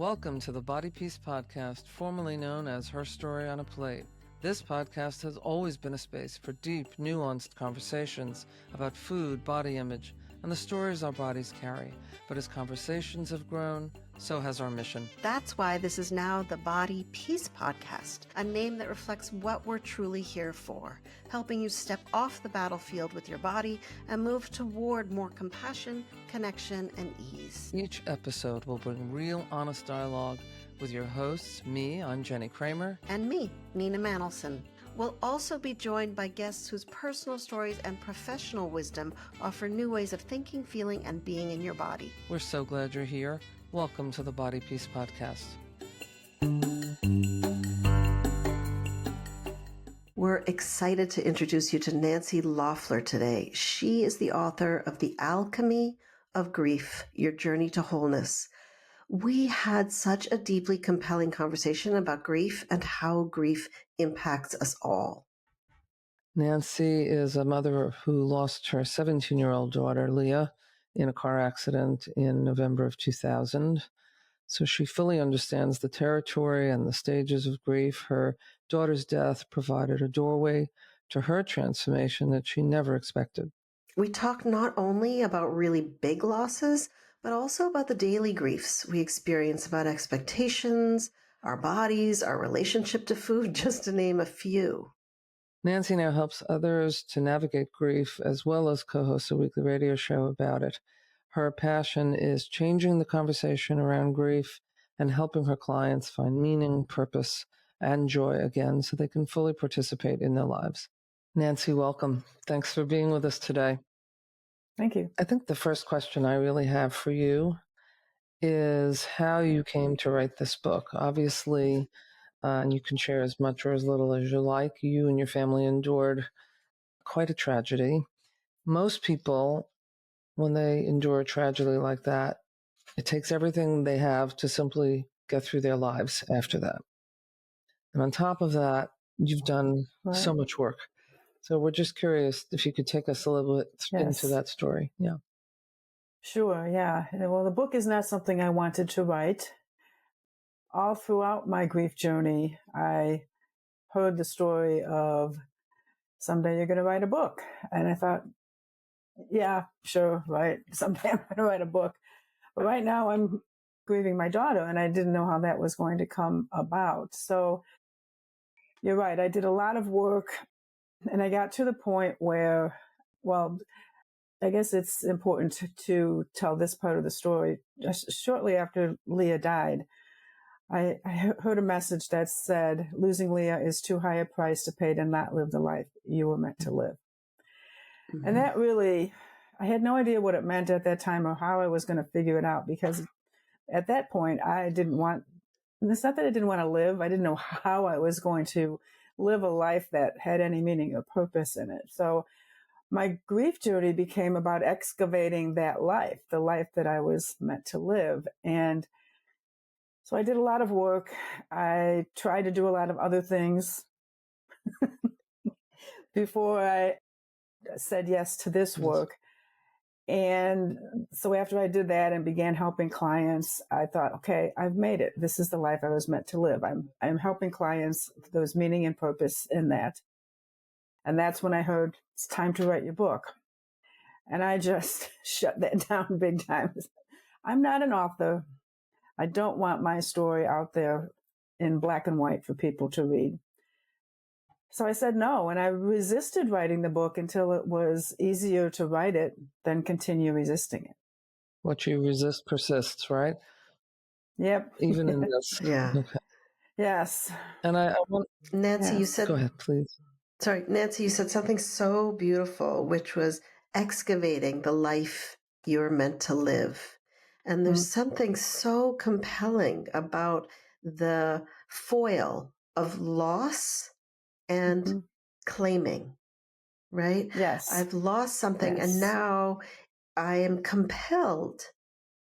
Welcome to the Body Peace Podcast, formerly known as Her Story on a Plate. This podcast has always been a space for deep, nuanced conversations about food, body image, and the stories our bodies carry. But as conversations have grown, so has our mission. That's why this is now the Body Peace Podcast, a name that reflects what we're truly here for, helping you step off the battlefield with your body and move toward more compassion, connection, and ease. Each episode will bring real, honest dialogue with your hosts, me, I'm Jennie Kramer, and me, Nina Manolson. We'll also be joined by guests whose personal stories and professional wisdom offer new ways of thinking, feeling, and being in your body. We're so glad you're here. Welcome to the Body Peace Podcast. We're excited to introduce you to Nancy Loeffler today. She is the author of The Alchemy of Grief, Your Journey to Wholeness. We had such a deeply compelling conversation about grief and how grief impacts us all. Nancy is a mother who lost her 17-year-old daughter, Leah, in a car accident in November of 2000. So she fully understands the territory and the stages of grief. Her daughter's death provided a doorway to her transformation that she never expected. We talk not only about really big losses, but also about the daily griefs we experience about expectations, our bodies, our relationship to food, just to name a few. Nancy now helps others to navigate grief as well as co-hosts a weekly radio show about it. Her passion is changing the conversation around grief and helping her clients find meaning, purpose, and joy again so they can fully participate in their lives. Nancy, welcome. Thanks for being with us today. Thank you. I think the first question I really have for you is how you came to write this book. Obviously, and you can share as much or as little as you like, you and your family endured quite a tragedy. Most people, when they endure a tragedy like that, it takes everything they have to simply get through their lives after that. And on top of that, you've done so much work. So we're just curious if you could take us a little bit into that story. Yeah. Sure, yeah. Well, the book is not something I wanted to write. All throughout my grief journey, I heard the story of someday you're going to write a book. And I thought, yeah, sure, right. Someday I'm going to write a book. But right now I'm grieving my daughter, and I didn't know how that was going to come about. So you're right. I did a lot of work, and I got to the point where, well, I guess it's important to tell this part of the story. Just shortly after Leah died, I heard a message that said, losing Leah is too high a price to pay to not live the life you were meant to live. Mm-hmm. And that really, I had no idea what it meant at that time or how I was going to figure it out, because at that point I didn't want, and it's not that I didn't want to live, I didn't know how I was going to live a life that had any meaning or purpose in it. So my grief journey became about excavating that life, the life that I was meant to live. And so I did a lot of work. I tried to do a lot of other things before I said yes to this work. And so after I did that and began helping clients, I thought, okay, I've made it. This is the life I was meant to live. I'm helping clients. There's meaning and purpose in that. And that's when I heard, it's time to write your book. And I just shut that down big time. I'm not an author. I don't want my story out there in black and white for people to read. So I said no, and I resisted writing the book until it was easier to write it than continue resisting it. What you resist persists, right? Yep. Even in this. Yeah. Okay. Yes. And I want... Nancy, you said... Go ahead, please. Sorry, Nancy, you said something so beautiful, which was excavating the life you're meant to live. And there's something so compelling about the foil of loss and claiming, right? Yes. I've lost something and now I am compelled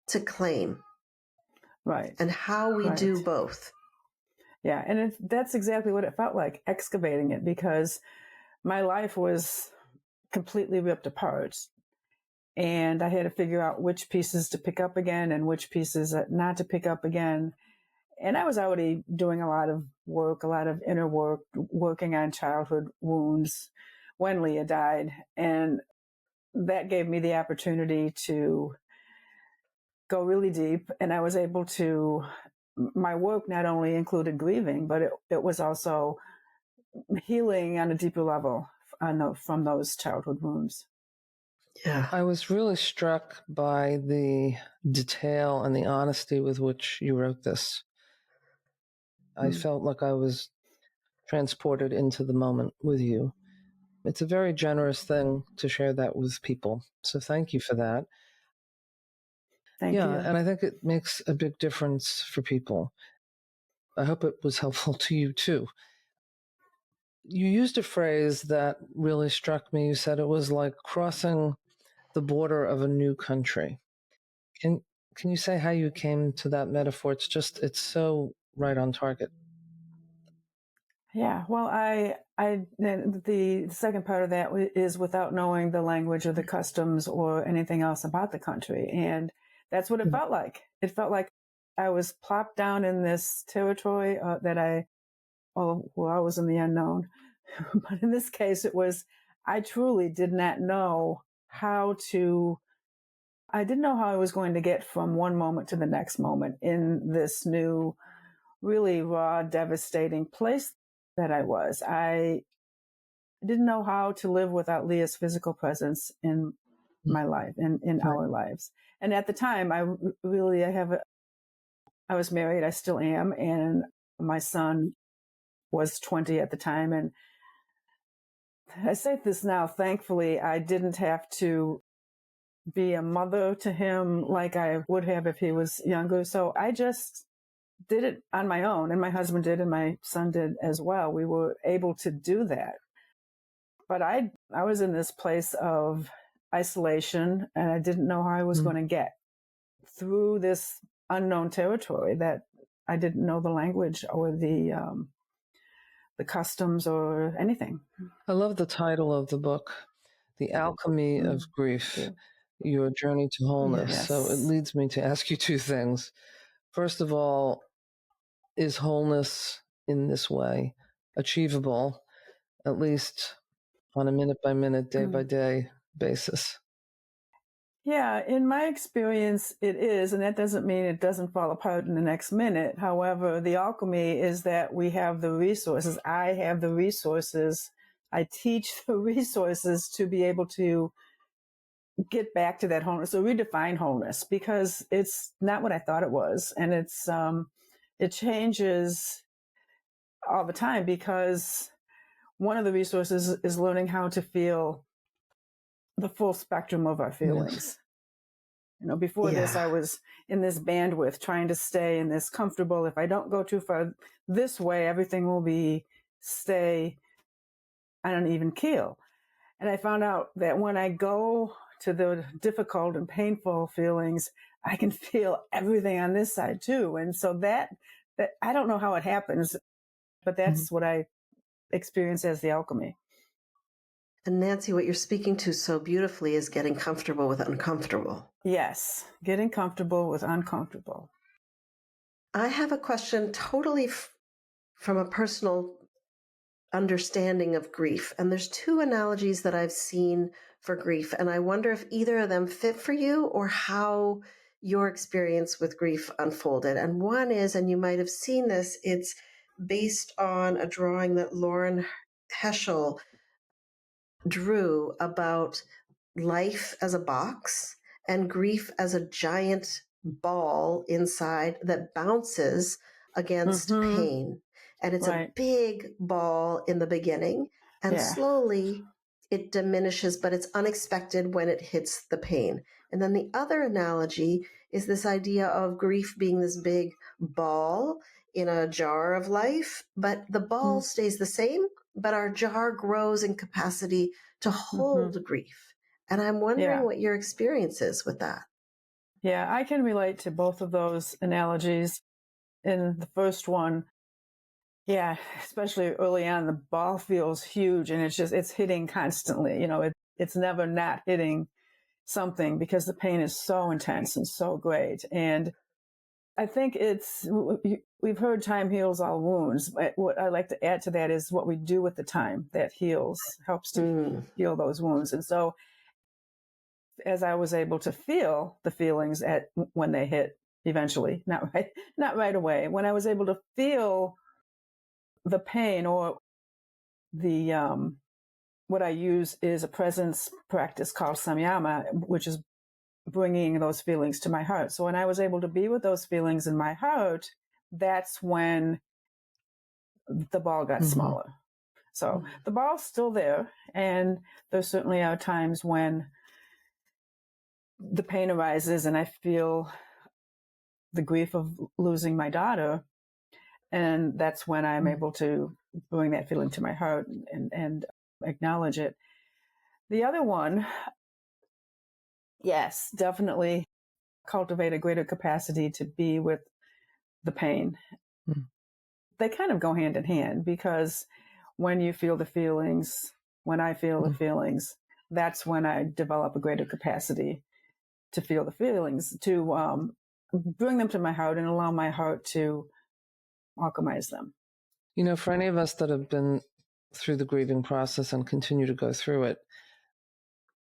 to claim. Right. And how we do both. Yeah. And that's exactly what it felt like, excavating it, because my life was completely ripped apart. And I had to figure out which pieces to pick up again and which pieces not to pick up again. And I was already doing a lot of work, a lot of inner work, working on childhood wounds when Leah died. And that gave me the opportunity to go really deep. And I was able to, my work not only included grieving, but it was also healing on a deeper level from those childhood wounds. Yeah. I was really struck by the detail and the honesty with which you wrote this. I felt like I was transported into the moment with you. It's a very generous thing to share that with people. So thank you for that. Thank you. And I think it makes a big difference for people. I hope it was helpful to you too. You used a phrase that really struck me. You said it was like crossing the border of a new country. Can you say how you came to that metaphor? It's so right on target. Yeah, well, the second part of that is without knowing the language or the customs or anything else about the country. And that's what it felt like. It felt like I was plopped down in this territory I was in the unknown. But in this case, I truly did not know I didn't know how I was going to get from one moment to the next moment in this new, really raw, devastating place that I was. I didn't know how to live without Leah's physical presence in my life and in our lives. And at the time, I was married, I still am, and my son was 20 at the time. And I say this now, thankfully, I didn't have to be a mother to him like I would have if he was younger. So I just did it on my own, and my husband did, and my son did as well. We were able to do that. But I was in this place of isolation, and I didn't know how I was going to get through this unknown territory that I didn't know the language or the customs or anything. I love the title of the book, The Alchemy of Grief, Your Journey to Wholeness. Yes. So it leads me to ask you two things. First of all, is wholeness in this way achievable, at least on a minute by minute, day by day basis? Yeah, in my experience, it is, and that doesn't mean it doesn't fall apart in the next minute. However, the alchemy is that we have the resources. I have the resources. I teach the resources to be able to get back to that wholeness, or redefine wholeness, because it's not what I thought it was. And it changes all the time, because one of the resources is learning how to feel the full spectrum of our feelings. Yes. Before this, I was in this bandwidth, trying to stay in this comfortable. If I don't go too far this way, everything will stay on an even keel. And I found out that when I go to the difficult and painful feelings, I can feel everything on this side too. And so that I don't know how it happens, but that's what I experience as the alchemy. And Nancy, what you're speaking to so beautifully is getting comfortable with uncomfortable. Yes, getting comfortable with uncomfortable. I have a question totally from a personal understanding of grief. And there's two analogies that I've seen for grief. And I wonder if either of them fit for you or how your experience with grief unfolded. And one is, and you might have seen this, it's based on a drawing that Lauren Heschel drew about life as a box and grief as a giant ball inside that bounces against pain. And it's a big ball in the beginning, and slowly it diminishes, but it's unexpected when it hits the pain. And then the other analogy is this idea of grief being this big ball in a jar of life, but the ball stays the same, but our jar grows in capacity to hold grief. And I'm wondering what your experience is with that. Yeah, I can relate to both of those analogies. In the first one, especially early on, the ball feels huge and it's hitting constantly. It's never not hitting something because the pain is so intense and so great. And I think we've heard time heals all wounds. But what I like to add to that is what we do with the time that helps to heal those wounds. And so as I was able to feel the feelings when they hit eventually, not right away, when I was able to feel the pain, or the, what I use is a presence practice called samyama, which is bringing those feelings to my heart. So when I was able to be with those feelings in my heart, that's when the ball got smaller. So the ball's still there. And there certainly are times when the pain arises and I feel the grief of losing my daughter. And that's when I'm able to bring that feeling to my heart and acknowledge it. The other one, yes, definitely cultivate a greater capacity to be with the pain. They kind of go hand in hand, because when you feel the feelings, when I feel the feelings, that's when I develop a greater capacity to feel the feelings, to bring them to my heart and allow my heart to alchemize them. You know, for any of us that have been through the grieving process and continue to go through it,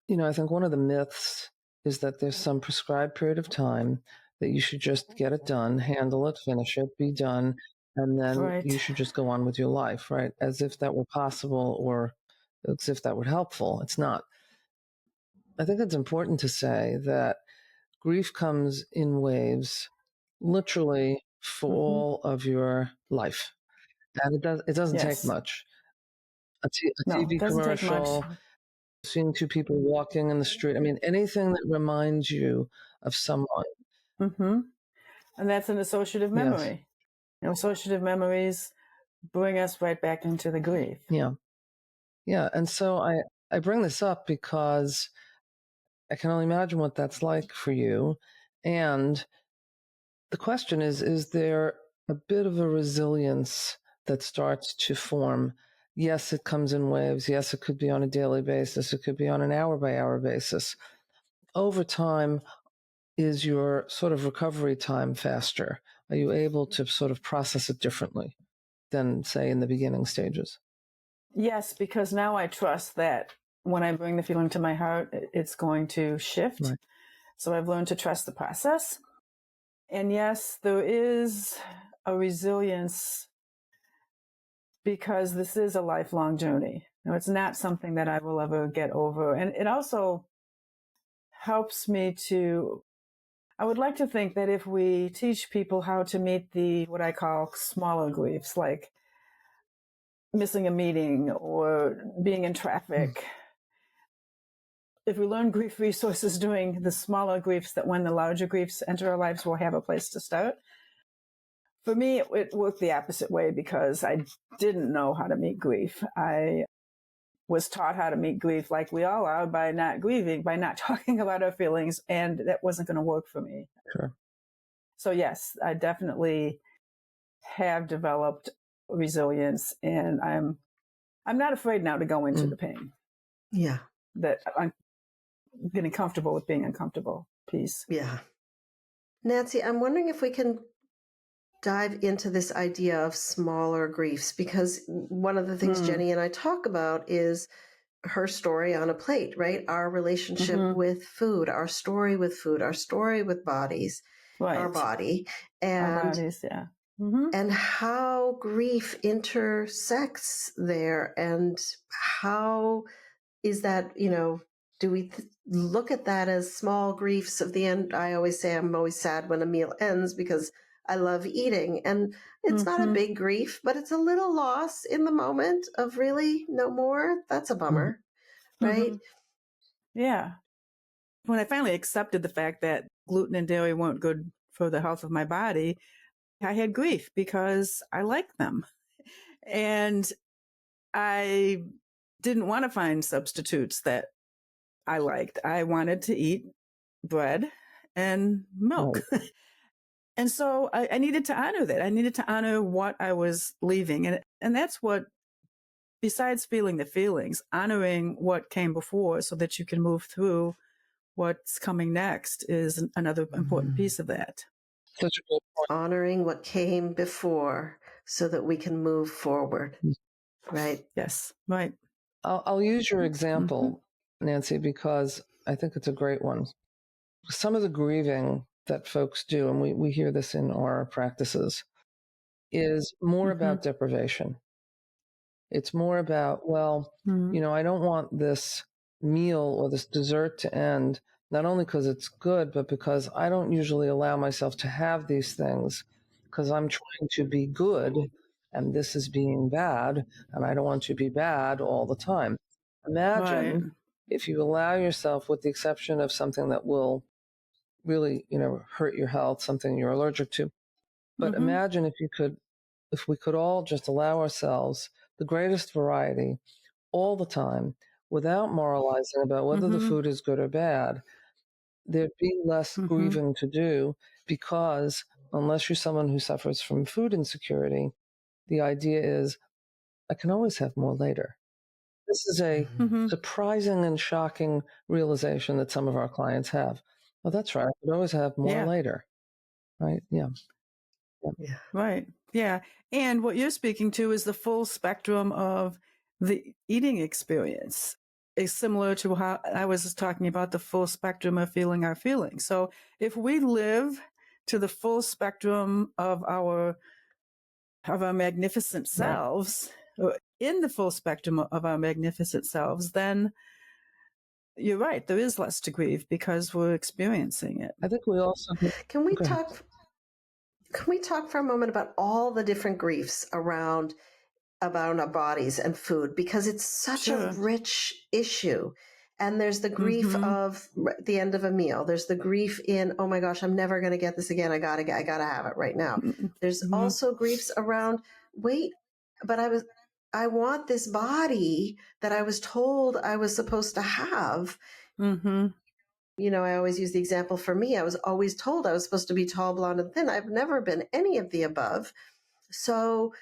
you know, I think one of the myths is that there's some prescribed period of time that you should just get it done, handle it, finish it, be done, and then you should just go on with your life, right? As if that were possible, or as if that were helpful. It's not. I think it's important to say that grief comes in waves, literally for all of your life. And it doesn't take much. A TV commercial, seeing two people walking in the street. I mean, anything that reminds you of someone. And that's an associative memory. Yes. You know, associative memories bring us right back into the grief. Yeah. Yeah. And so I bring this up because I can only imagine what that's like for you. And the question is there a bit of a resilience that starts to form? Yes, it comes in waves. Yes, it could be on a daily basis. It could be on an hour-by-hour basis. Over time, is your sort of recovery time faster? Are you able to sort of process it differently than, say, in the beginning stages? Yes, because now I trust that when I bring the feeling to my heart, it's going to shift. Right. So I've learned to trust the process. And yes, there is a resilience, because this is a lifelong journey. You know, it's not something that I will ever get over. And it also helps me to, I would like to think that if we teach people how to meet what I call smaller griefs, like missing a meeting or being in traffic, if we learn grief resources doing the smaller griefs, that when the larger griefs enter our lives, we'll have a place to start. For me, it worked the opposite way, because I didn't know how to meet grief. I was taught how to meet grief, like we all are, by not grieving, by not talking about our feelings, and that wasn't going to work for me. Sure. So yes, I definitely have developed resilience, and I'm not afraid now to go into the pain. Yeah. That I'm getting comfortable with being uncomfortable. Peace. Yeah. Nancy, I'm wondering if we can dive into this idea of smaller griefs, because one of the things Jennie and I talk about is her story on a plate, right? Our relationship with food, our story with food, our story with bodies, our body, and our bodies, yeah. And how grief intersects there, and how is that, you know, do we look at that as small griefs of the end? I always say I'm always sad when a meal ends, because I love eating, and it's not a big grief, but it's a little loss in the moment of really no more. That's a bummer, right? Yeah. When I finally accepted the fact that gluten and dairy weren't good for the health of my body, I had grief, because I liked them. And I didn't want to find substitutes that I liked. I wanted to eat bread and milk. Right. And so I needed to honor that. I needed to honor what I was leaving. And that's what, besides feeling the feelings, honoring what came before, so that you can move through what's coming next is another important piece of that. Such a good point. Honoring what came before so that we can move forward. Right. Yes. Right. I'll use your example, Nancy, because I think it's a great one. Some of the grieving that folks do, and we hear this in our practices, is more about deprivation. It's more about, well, I don't want this meal or this dessert to end, not only because it's good, but because I don't usually allow myself to have these things because I'm trying to be good and this is being bad and I don't want to be bad all the time. Imagine if you allow yourself, with the exception of something that will really, hurt your health, something you're allergic to. But imagine if we could all just allow ourselves the greatest variety all the time without moralizing about whether the food is good or bad, there'd be less grieving to do, because unless you're someone who suffers from food insecurity, the idea is, I can always have more later. This is a surprising and shocking realization that some of our clients have. Well, that's right. I could always have more later. Right? Yeah. Right. Yeah. And what you're speaking to is the full spectrum of the eating experience. It's similar to how I was talking about the full spectrum of feeling our feelings. So if we live to the full spectrum of our magnificent selves, or in the full spectrum of our magnificent selves, then you're right. There is less to grieve because we're experiencing it. I think we also Can we talk for a moment about all the different griefs around our bodies and food, because it's such a rich issue. And there's the grief of the end of a meal. There's the grief in, oh my gosh, I'm never going to get this again. I gotta have it right now. There's also griefs around, wait, but I want this body that I was told I was supposed to have. I always use the example for me. I was always told I was supposed to be tall, blonde, and thin. I've never been any of the above. So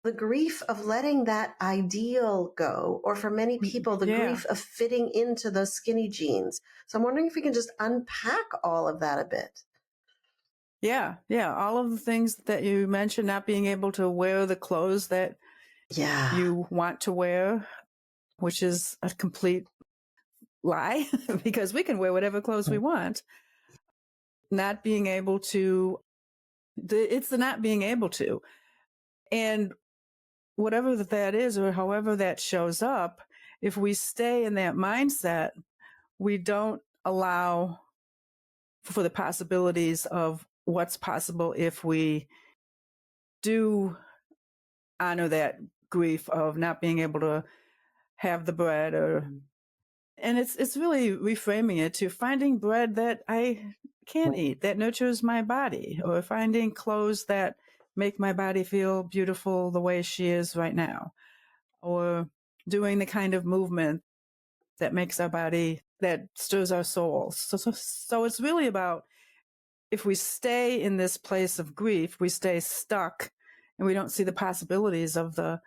the grief of letting that ideal go, or for many people, the grief of fitting into those skinny jeans. So I'm wondering if we can just unpack all of that a bit. Yeah. Yeah. All of the things that you mentioned, not being able to wear the clothes that you want to wear, which is a complete lie because we can wear whatever clothes we want. Not being able to, it's the not being able to. And whatever that is, or however that shows up, if we stay in that mindset, we don't allow for the possibilities of what's possible if we do honor that grief of not being able to have the bread, and it's really reframing it to finding bread that I can eat, that nurtures my body, or finding clothes that make my body feel beautiful the way she is right now, or doing the kind of movement that makes our body, that stirs our souls. So it's really about, if we stay in this place of grief, we stay stuck and we don't see the possibilities of the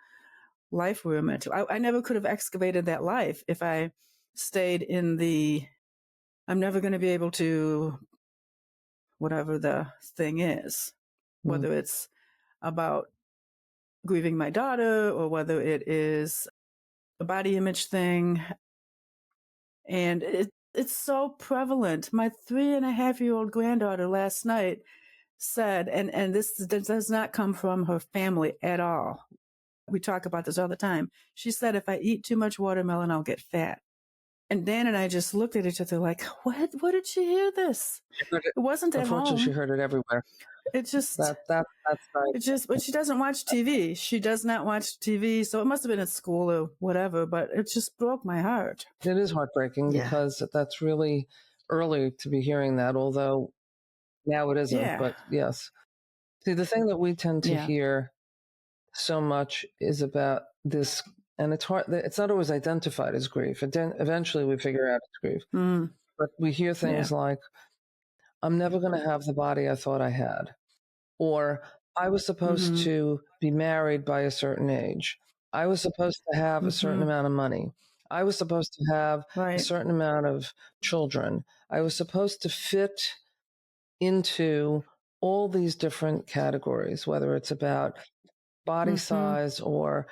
life we were meant to. I never could have excavated that life if I stayed in I'm never going to be able to, whatever the thing is, whether it's about grieving my daughter or whether it is a body image thing. And it's so prevalent. My 3.5-year-old granddaughter last night said, and this does not come from her family at all. We talk about this all the time. She said, if I eat too much watermelon, I'll get fat. And Dan and I just looked at each other like, what? Where did she hear this? It wasn't at home. Unfortunately, she heard it everywhere. It just, that's right. It just, but she doesn't watch TV. She does not watch TV. So it must have been at school or whatever, but it just broke my heart. It is heartbreaking because that's really early to be hearing that, although now it isn't, but yes. See, the thing that we tend to hear so much is about this, and it's hard, it's not always identified as grief. Eventually we figure out it's grief. But we hear things like, I'm never going to have the body I thought I had. Or I was supposed to be married by a certain age. I was supposed to have a certain amount of money. I was supposed to have a Right. certain amount of children. I was supposed to fit into all these different categories, whether it's about body size or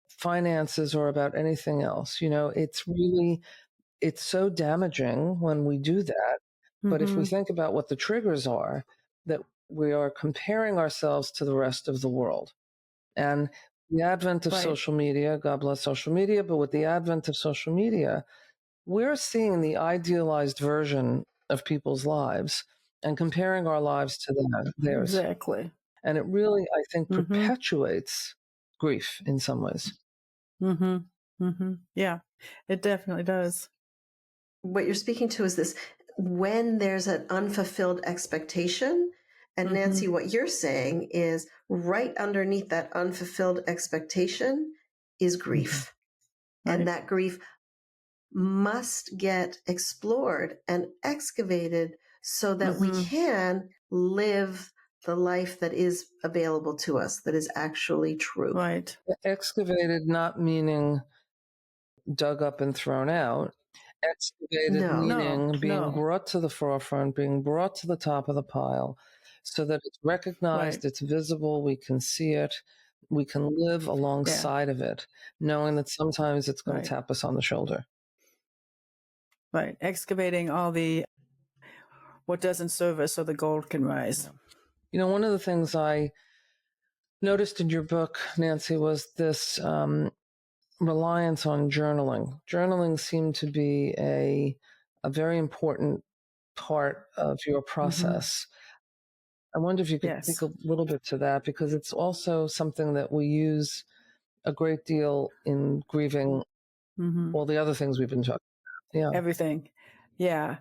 finances or about anything else. It's so damaging when we do that. But if we think about what the triggers are, that we are comparing ourselves to the rest of the world. And the advent of Right. social media, God bless social media, but with the advent of social media, we're seeing the idealized version of people's lives and comparing our lives to theirs. Exactly. And it really, I think, perpetuates grief in some ways. Yeah, it definitely does. What you're speaking to is this: when there's an unfulfilled expectation, and Nancy, what you're saying is right underneath that unfulfilled expectation is grief. Right. And that grief must get explored and excavated so that we can live the life that is available to us, that is actually true. Right. Excavated, not meaning dug up and thrown out. Excavated meaning being brought to the forefront, being brought to the top of the pile so that it's recognized, it's visible, we can see it, we can live alongside of it, knowing that sometimes it's going to tap us on the shoulder. Right. Excavating all the what doesn't serve us so the gold can rise. One of the things I noticed in your book, Nancy, was this reliance on journaling. Journaling seemed to be a very important part of your process. I wonder if you could speak a little bit to that, because it's also something that we use a great deal in grieving all the other things we've been talking about. Yeah. Everything. Yeah.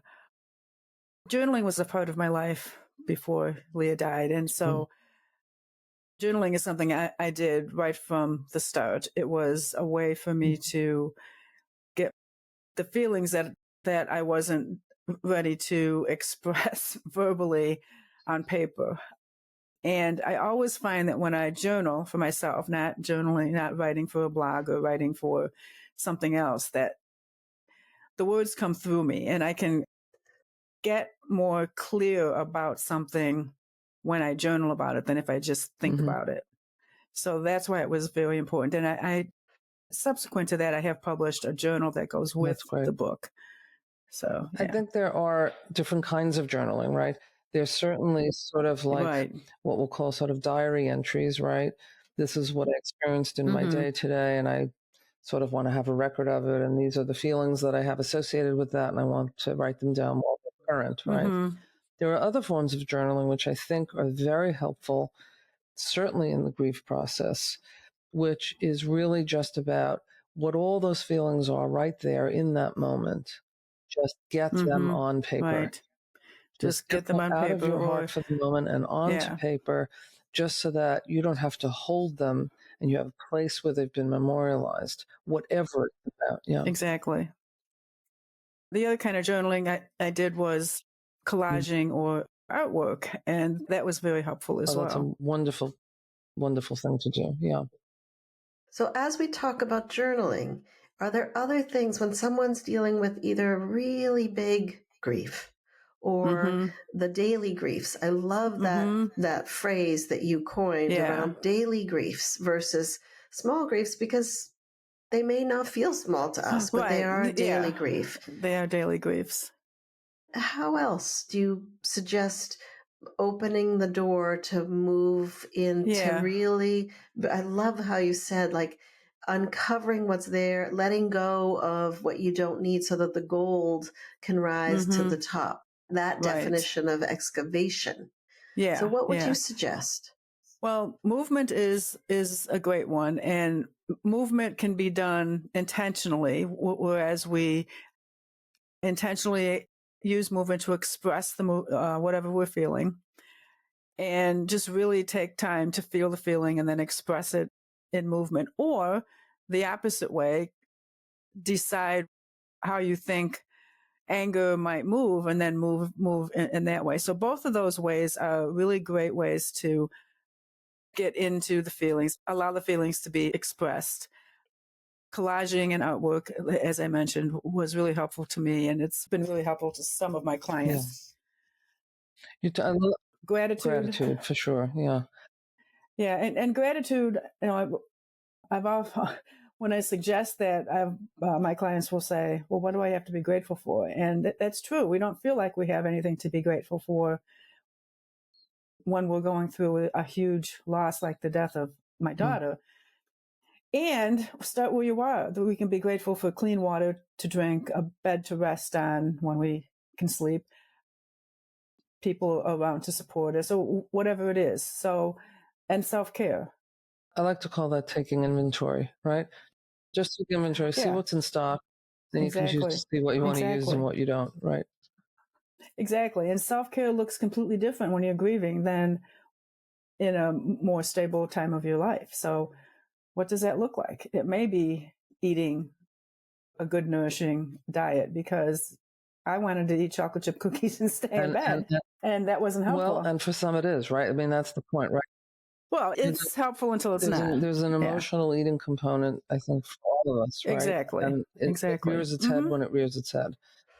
Journaling was a part of my life before Leah died. And so journaling is something I did right from the start. It was a way for me to get the feelings that I wasn't ready to express verbally on paper. And I always find that when I journal for myself, not journaling, not writing for a blog or writing for something else, that the words come through me and I can get more clear about something when I journal about it than if I just think about it. So that's why it was very important. And I subsequent to that, I have published a journal that goes with the book. So I think there are different kinds of journaling, right? There's certainly sort of like what we'll call sort of diary entries, right? This is what I experienced in my day today, and I sort of want to have a record of it, and these are the feelings that I have associated with that, and I want to write them down more current, right? There are other forms of journaling which I think are very helpful, certainly in the grief process, which is really just about what all those feelings are right there in that moment. Just get them on paper. Right. Just get them on out paper of your heart for the moment and onto paper, just so that you don't have to hold them and you have a place where they've been memorialized, whatever it's about. Yeah. Exactly. The other kind of journaling I did was collaging or artwork, and that was very helpful as well. That's a wonderful, wonderful thing to do. Yeah. So as we talk about journaling, are there other things when someone's dealing with either really big grief or the daily griefs? I love that phrase that you coined around daily griefs versus small griefs, because they may not feel small to us, but they are a daily grief. They are daily griefs. How else do you suggest opening the door to move into really, I love how you said, like, uncovering what's there, letting go of what you don't need so that the gold can rise to the top. That definition of excavation. Yeah. So what would you suggest? Well, movement is a great one, and movement can be done intentionally, whereas we intentionally use movement to express the whatever we're feeling, and just really take time to feel the feeling and then express it in movement. Or the opposite way, decide how you think anger might move and then move in that way. So both of those ways are really great ways to get into the feelings, allow the feelings to be expressed. collaging and artwork, as I mentioned, was really helpful to me, and it's been really helpful to some of my clients. I love Gratitude, for sure. Yeah. Yeah, and gratitude. I've often, when I suggest that, my clients will say, "Well, what do I have to be grateful for?" And that's true. We don't feel like we have anything to be grateful for when we're going through a huge loss like the death of my daughter. And start where you are. That we can be grateful for clean water to drink, a bed to rest on when we can sleep, people around to support us, or whatever it is. So, and self-care. I like to call that taking inventory, right? Just take inventory, see what's in stock, then you can choose to see what you want to use and what you don't, right? Exactly. And self-care looks completely different when you're grieving than in a more stable time of your life. So what does that look like? It may be eating a good, nourishing diet, because I wanted to eat chocolate chip cookies and stay in bed, and that wasn't helpful. Well, and for some it is, right? I mean, that's the point, right? Well, it's helpful until it's not. There's an emotional eating component, I think, for all of us, right? Exactly. And it rears its head when it rears its head,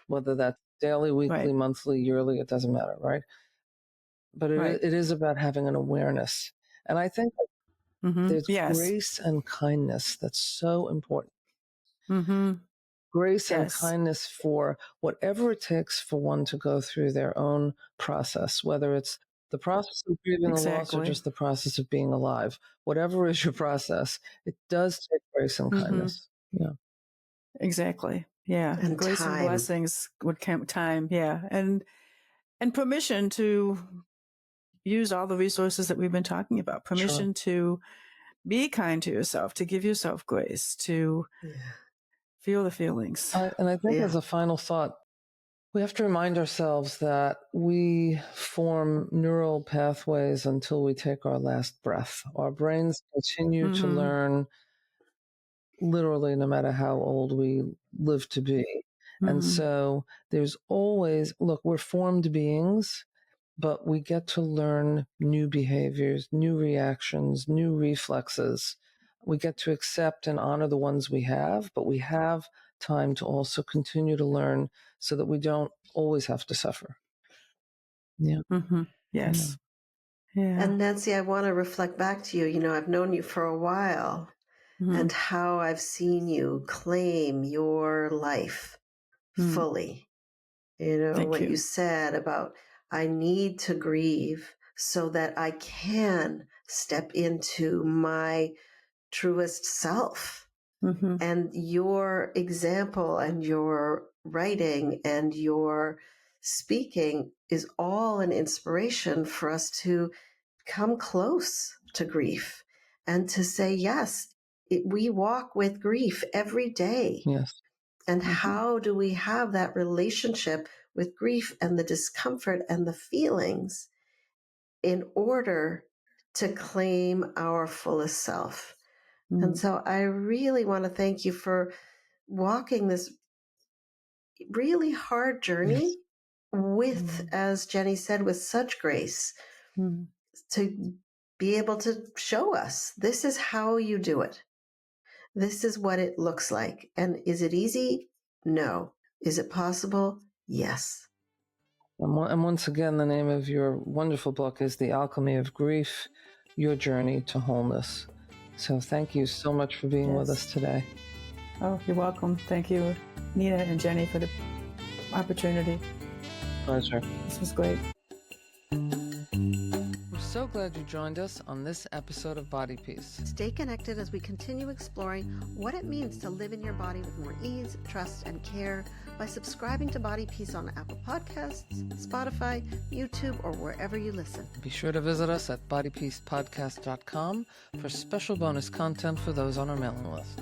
whether that's daily, weekly, monthly, yearly, it doesn't matter, right? But it is about having an awareness. And I think there's grace and kindness that's so important. Grace and kindness for whatever it takes for one to go through their own process, whether it's the process of grieving the loss or just the process of being alive. Whatever is your process, it does take grace and kindness. Yeah. Exactly. Yeah. And grace time. And blessings would count time. Yeah. And permission to use all the resources that we've been talking about. Permission to be kind to yourself, to give yourself grace, to feel the feelings. And I think as a final thought, we have to remind ourselves that we form neural pathways until we take our last breath. Our brains continue to learn literally no matter how old we live to be. And so there's always, look, we're formed beings, but we get to learn new behaviors, new reactions, new reflexes. We get to accept and honor the ones we have, but we have time to also continue to learn so that we don't always have to suffer. Yeah. Yes. Yeah. And Nancy, I want to reflect back to you. You know, I've known you for a while and how I've seen you claim your life fully. You know, what you said about, I need to grieve so that I can step into my truest self. And your example and your writing and your speaking is all an inspiration for us to come close to grief and to say, yes, we walk with grief every day. Yes. And how do we have that relationship with grief and the discomfort and the feelings in order to claim our fullest self? And so I really want to thank you for walking this really hard journey with, as Jennie said, with such grace to be able to show us, this is how you do it. This is what it looks like. And is it easy? No. Is it possible? Yes. And once again, the name of your wonderful book is The Alchemy of Grief, Your Journey to Wholeness. So thank you so much for being with us today. Oh, you're welcome. Thank you, Nina and Jennie, for the opportunity. Pleasure. This was great. We're so glad you joined us on this episode of Body Peace. Stay connected as we continue exploring what it means to live in your body with more ease, trust, and care by subscribing to Body Peace on Apple Podcasts, Spotify, YouTube, or wherever you listen. Be sure to visit us at bodypeacepodcast.com for special bonus content for those on our mailing list.